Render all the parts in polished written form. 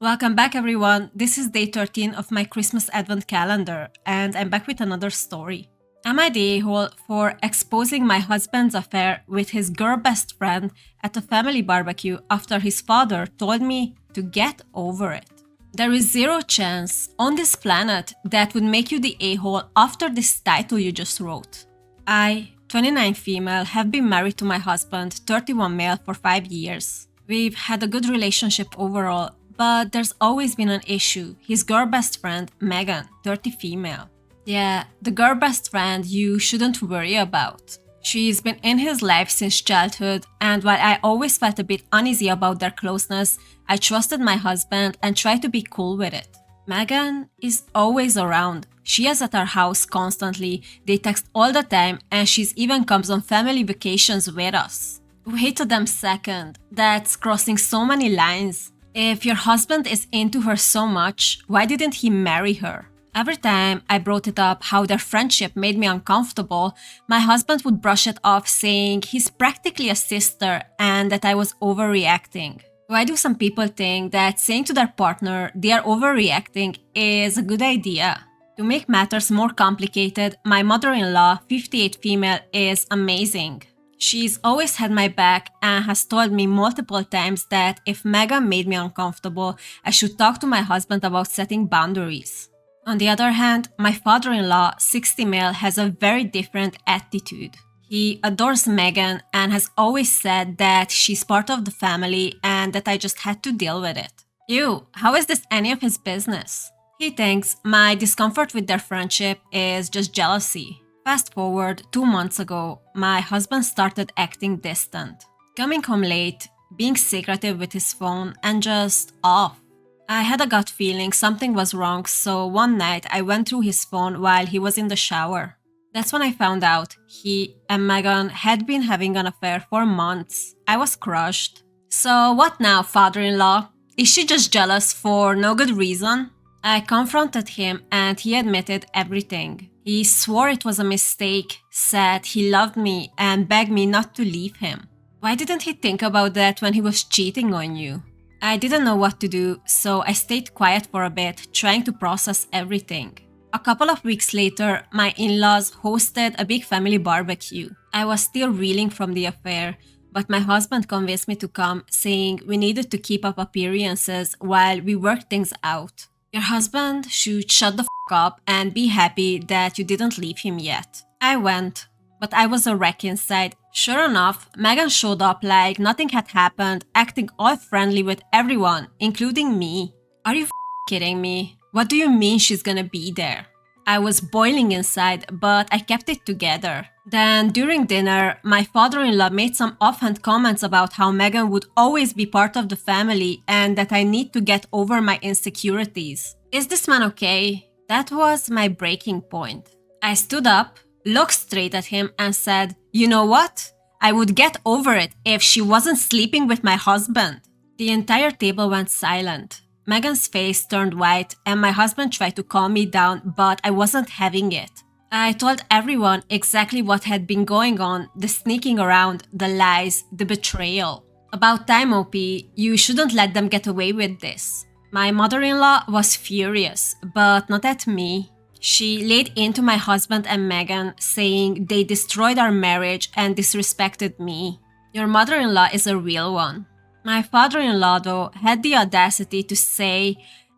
Welcome back, everyone. This is day 13 of my Christmas Advent calendar, and I'm back with another story. Am I the a-hole for exposing my husband's affair with his girl best friend at a family barbecue after his father told me to get over it? There is zero chance on this planet that would make you the a-hole after this title you just wrote. I, 29 female, have been married to my husband, 31 male, for 5 years. We've had a good relationship overall, but there's always been an issue. His girl best friend, Megan, 30 female. Yeah, the girl best friend you shouldn't worry about. She's been in his life since childhood, and while I always felt a bit uneasy about their closeness, I trusted my husband and tried to be cool with it. Megan is always around. She is at our house constantly, they text all the time, and she's even comes on family vacations with us. Wait a damn second, that's crossing so many lines. If your husband is into her so much, why didn't he marry her? Every time I brought it up how their friendship made me uncomfortable, my husband would brush it off saying he's practically a sister and that I was overreacting. Why do some people think that saying to their partner they are overreacting is a good idea? To make matters more complicated, my mother-in-law, 58 female, is amazing. She's always had my back and has told me multiple times that if Megan made me uncomfortable, I should talk to my husband about setting boundaries. On the other hand, my father-in-law, 60 male, has a very different attitude. He adores Megan and has always said that she's part of the family and that I just had to deal with it. Ew, how is this any of his business? He thinks my discomfort with their friendship is just jealousy. Fast forward 2 months ago, my husband started acting distant, coming home late, being secretive with his phone, and just off. I had a gut feeling something was wrong, so one night I went through his phone while he was in the shower. That's when I found out he and Megan had been having an affair for months. I was crushed. So what now, father-in-law? Is she just jealous for no good reason? I confronted him and he admitted everything. He swore it was a mistake, said he loved me and begged me not to leave him. Why didn't he think about that when he was cheating on you? I didn't know what to do, so I stayed quiet for a bit, trying to process everything. A couple of weeks later, my in-laws hosted a big family barbecue. I was still reeling from the affair, but my husband convinced me to come, saying we needed to keep up appearances while we worked things out. Your husband should shut the f*** up and be happy that you didn't leave him yet. I went, but I was a wreck inside. Sure enough, Megan showed up like nothing had happened, acting all friendly with everyone, including me. Are you kidding me? What do you mean she's gonna be there? I was boiling inside, but I kept it together. Then, during dinner, my father-in-law made some offhand comments about how Megan would always be part of the family and that I need to get over my insecurities. Is this man okay? That was my breaking point. I stood up, looked straight at him and said, "You know what? I would get over it if she wasn't sleeping with my husband." The entire table went silent. Megan's face turned white and my husband tried to calm me down, but I wasn't having it. I told everyone exactly what had been going on, the sneaking around, the lies, the betrayal. About time, OP, you shouldn't let them get away with this. My mother-in-law was furious, but not at me. She laid into my husband and Megan, saying they destroyed our marriage and disrespected me. Your mother-in-law is a real one. My father-in-law, though, had the audacity to say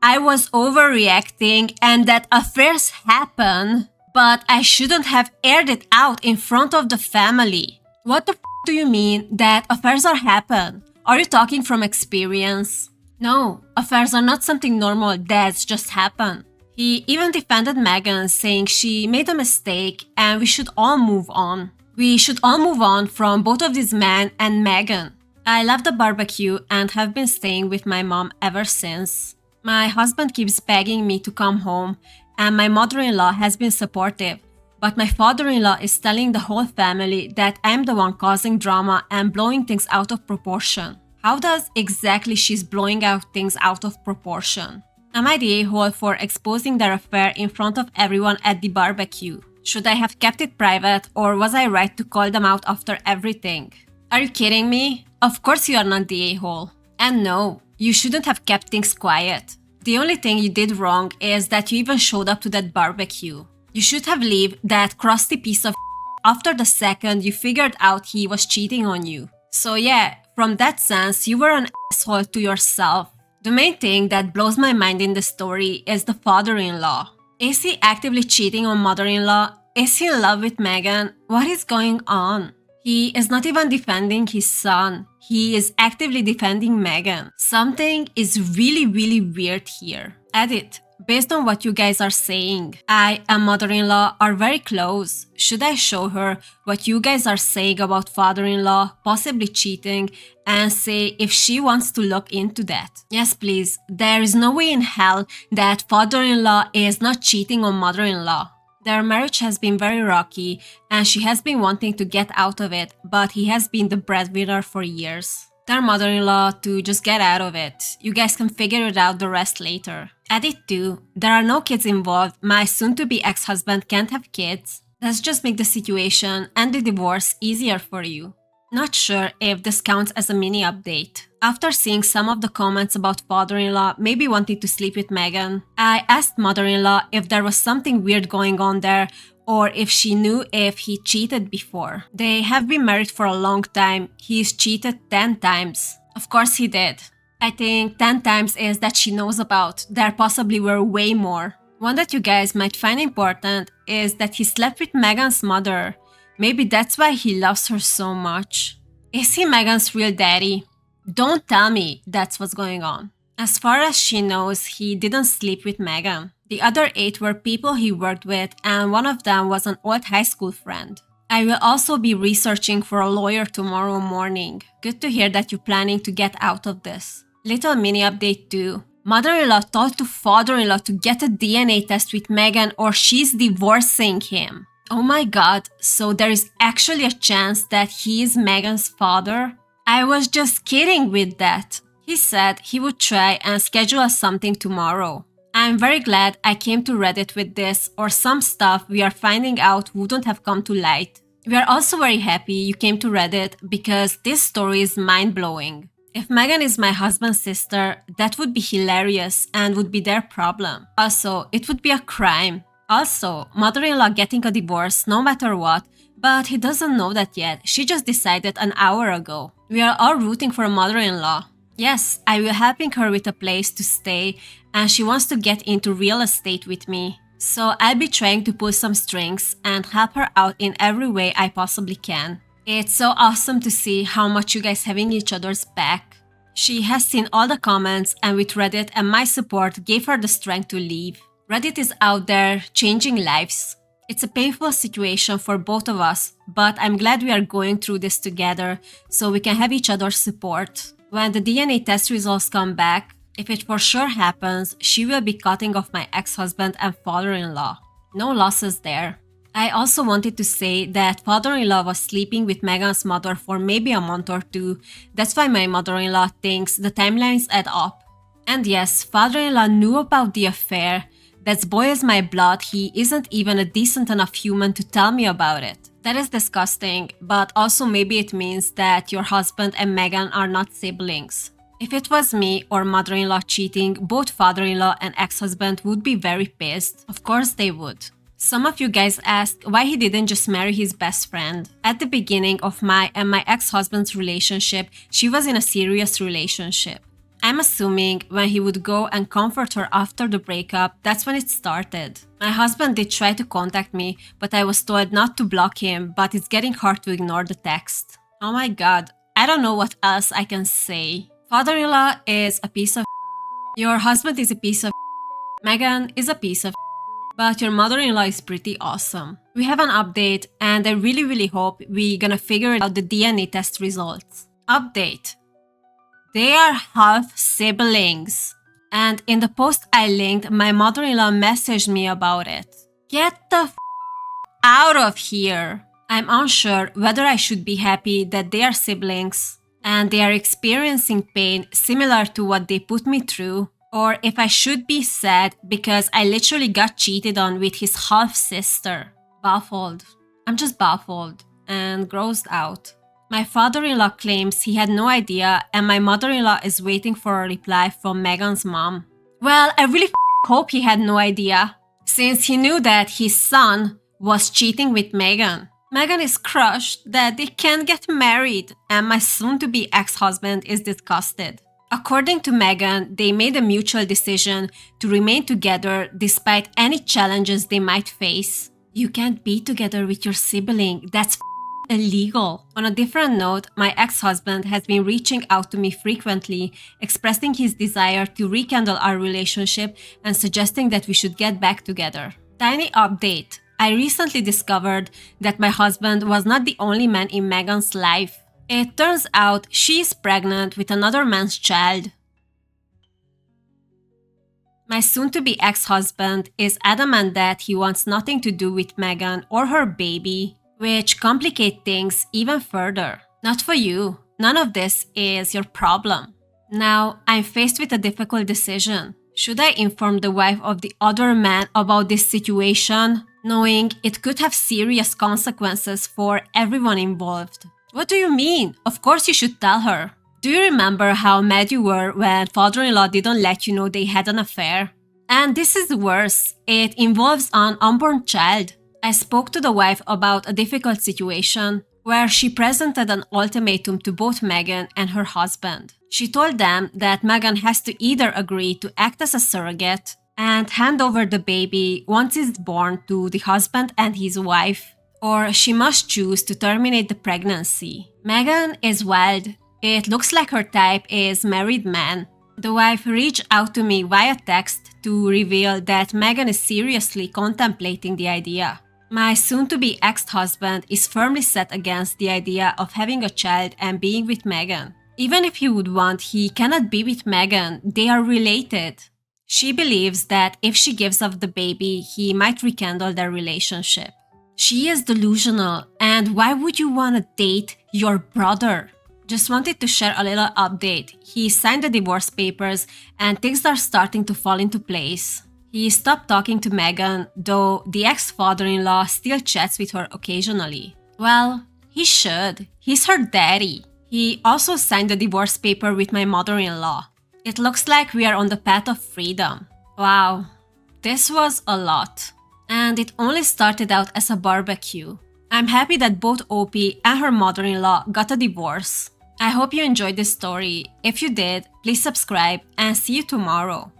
I was overreacting and that affairs happen, but I shouldn't have aired it out in front of the family. What the f*** do you mean that affairs are happen? Are you talking from experience? No, affairs are not something normal that's just happen. He even defended Megan, saying she made a mistake and we should all move on. We should all move on from both of these men and Megan. I left the barbecue and have been staying with my mom ever since. My husband keeps begging me to come home and my mother-in-law has been supportive, but my father-in-law is telling the whole family that I'm the one causing drama and blowing things out of proportion. How does exactly she's blowing out things out of proportion? Am I the a-hole for exposing their affair in front of everyone at the barbecue? Should I have kept it private or was I right to call them out after everything? Are you kidding me? Of course you are not the a-hole. And no, you shouldn't have kept things quiet. The only thing you did wrong is that you even showed up to that barbecue. You should have left that crusty piece of after the second you figured out he was cheating on you. So yeah, from that sense, you were an asshole to yourself. The main thing that blows my mind in the story is the father-in-law. Is he actively cheating on mother-in-law? Is he in love with Megan? What is going on? He is not even defending his son. He is actively defending Megan. Something is really weird here. Edit. Based on what you guys are saying, I and mother-in-law are very close. Should I show her what you guys are saying about father-in-law possibly cheating and say if she wants to look into that? Yes, please. There is no way in hell that father-in-law is not cheating on mother-in-law. Their marriage has been very rocky and she has been wanting to get out of it, but he has been the breadwinner for years. Their mother-in-law to just get out of it. You guys can figure it out the rest later. Edit 2. There are no kids involved. My soon-to-be ex-husband can't have kids. Let's just make the situation and the divorce easier for you. Not sure if this counts as a mini update. After seeing some of the comments about father-in-law maybe wanting to sleep with Megan, I asked mother-in-law if there was something weird going on there or if she knew if he cheated before. They have been married for a long time. He's cheated 10 times. Of course he did. I think 10 times is that she knows about. There possibly were way more. One that you guys might find important is that he slept with Megan's mother. Maybe that's why he loves her so much. Is he Megan's real daddy? Don't tell me that's what's going on. As far as she knows, he didn't sleep with Megan. The other 8 were people he worked with, and one of them was an old high school friend. I will also be researching for a lawyer tomorrow morning. Good to hear that you're planning to get out of this. Little mini update too. Mother-in-law told to father-in-law to get a DNA test with Megan or she's divorcing him. Oh my god, so there is actually a chance that he is Megan's father? I was just kidding with that. He said he would try and schedule us something tomorrow. I'm very glad I came to Reddit with this, or some stuff we are finding out wouldn't have come to light. We are also very happy you came to Reddit because this story is mind-blowing. If Megan is my husband's sister, that would be hilarious and would be their problem. Also, it would be a crime. Also, mother-in-law getting a divorce no matter what, but he doesn't know that yet. She just decided an hour ago. We are all rooting for a mother-in-law. Yes, I will helping her with a place to stay and she wants to get into real estate with me. So I'll be trying to pull some strings and help her out in every way I possibly can. It's so awesome to see how much you guys having each other's back. She has seen all the comments and with Reddit and my support gave her the strength to leave. Reddit is out there changing lives. It's a painful situation for both of us, but I'm glad we are going through this together so we can have each other's support. When the DNA test results come back, if it for sure happens, she will be cutting off my ex-husband and father-in-law. No losses there. I also wanted to say that father-in-law was sleeping with Megan's mother for maybe a month or 2. That's why my mother-in-law thinks the timelines add up. And yes, father-in-law knew about the affair. That boils my blood. He isn't even a decent enough human to tell me about it. That is disgusting, but also maybe it means that your husband and Megan are not siblings. If it was me or mother-in-law cheating, both father-in-law and ex-husband would be very pissed. Of course they would. Some of you guys asked why he didn't just marry his best friend. At the beginning of my and my ex-husband's relationship, she was in a serious relationship. I'm assuming when he would go and comfort her after the breakup, that's when it started. My husband did try to contact me, but I was told not to block him, but it's getting hard to ignore the text. Oh my god, I don't know what else I can say. Father-in-law is a piece of your husband is a piece of Megan is a piece of but your mother-in-law is pretty awesome. We have an update and I really hope we're gonna figure out the DNA test results. Update. They are half siblings. And in the post I linked, my mother-in-law messaged me about it. Get the out of here. I'm unsure whether I should be happy that they are siblings and they are experiencing pain similar to what they put me through, or if I should be sad because I literally got cheated on with his half-sister. Baffled. I'm just baffled and grossed out. My father-in-law claims he had no idea, and my mother-in-law is waiting for a reply from Meghan's mom. Well, I really hope he had no idea, since he knew that his son was cheating with Meghan. Meghan is crushed that they can't get married, and my soon-to-be ex-husband is disgusted. According to Meghan, they made a mutual decision to remain together despite any challenges they might face. You can't be together with your sibling, that's illegal. On a different note, my ex-husband has been reaching out to me frequently, expressing his desire to rekindle our relationship and suggesting that we should get back together. Tiny update. I recently discovered that my husband was not the only man in Meghan's life. It turns out she is pregnant with another man's child. My soon-to-be ex-husband is adamant that he wants nothing to do with Meghan or her baby, which complicates things even further. Not for you. None of this is your problem. Now, I'm faced with a difficult decision. Should I inform the wife of the other man about this situation, knowing it could have serious consequences for everyone involved? What do you mean? Of course you should tell her. Do you remember how mad you were when father-in-law didn't let you know they had an affair? And this is worse. It involves an unborn child. I spoke to the wife about a difficult situation where she presented an ultimatum to both Meghan and her husband. She told them that Meghan has to either agree to act as a surrogate and hand over the baby once it's born to the husband and his wife, or she must choose to terminate the pregnancy. Meghan is wild. It looks like her type is married man. The wife reached out to me via text to reveal that Meghan is seriously contemplating the idea. My soon-to-be ex-husband is firmly set against the idea of having a child and being with Meghan. Even if he would want, he cannot be with Meghan. They are related. She believes that if she gives up the baby, he might rekindle their relationship. She is delusional, and why would you want to date your brother? Just wanted to share a little update. He signed the divorce papers and things are starting to fall into place. He stopped talking to Meghan, though the ex-father-in-law still chats with her occasionally. Well, he should. He's her daddy. He also signed the divorce paper with my mother-in-law. It looks like we are on the path of freedom. Wow, this was a lot. And it only started out as a barbecue. I'm happy that both Opie and her mother-in-law got a divorce. I hope you enjoyed this story. If you did, please subscribe and see you tomorrow.